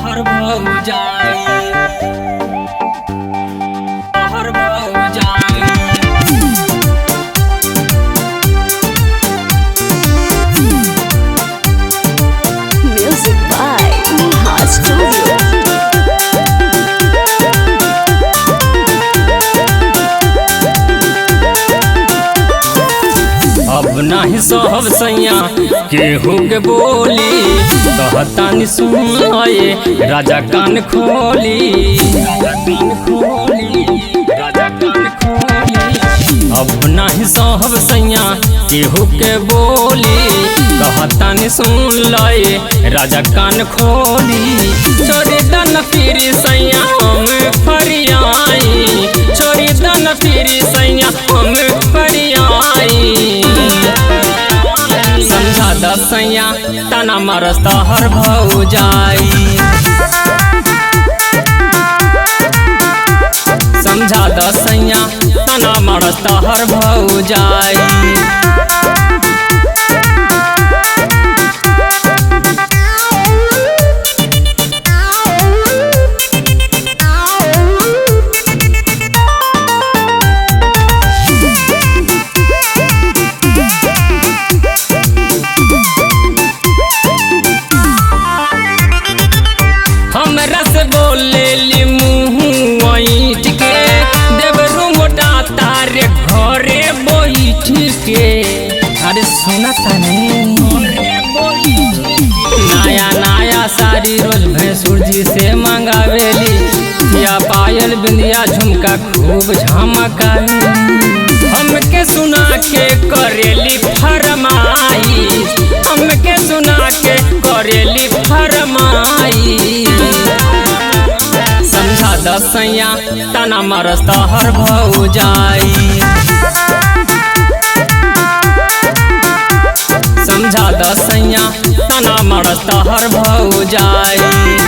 हर भाव जाए हर भाव जाए Music by Neha Studio. अब नाही सहब सैया केहू के बोली कहतानी सुन आए राजा कान खोली राजा कान खोली। अब नाही सहब सैया केहू के बोली कहतानी सुन लाए राजा कान खोली। छोड़ी दन फिरी सैया हम फरियाई छोड़ी दन फिरी सैया हम फरियाई। समझा दसैया तना मरस्ता हर भाव जाई समझा दसैया तना मरस्ता हर भाव जाई। हमरा से बोले ली मुँह ऐठ के देवरू मोटा तारे घरे बैठ के। अरे सुना तनी नया नया साड़ी रोज भैंसुर जी से मंगावेली या पायल बिंदिया झुमका खूब झमकावेली। हमके सुना के करेली फरमाई हमके सुना के करेली फरमाई। समझा दसैया तना मरस्ता हर भाव जाई समझा दसैया तना मरस्ता हर भाव जाई।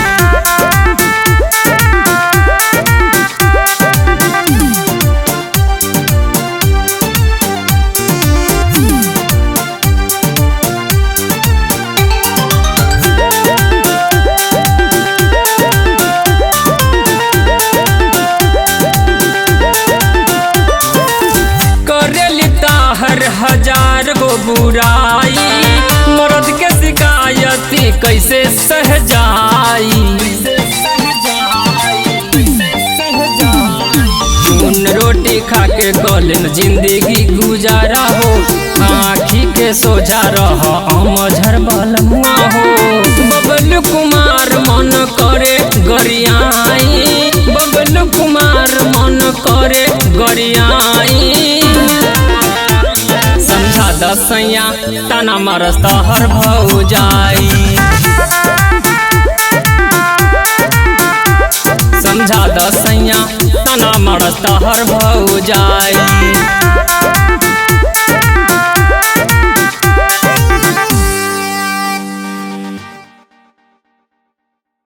हर हजार गो बुराई मर्द के शिकायत कैसे सह जाई। उन रोटी खा के कौन जिंदगी गुजारा हो आँखी के सोझा रह अमझर बलमुआ हो। बबलू कुमार मन करे गरियाई बबलू कुमार मन करे गरियाई। समझा दसैया तना मरस्ता हर भाव जाई समझा दसैया तना मरस्ता हर भाव जाई।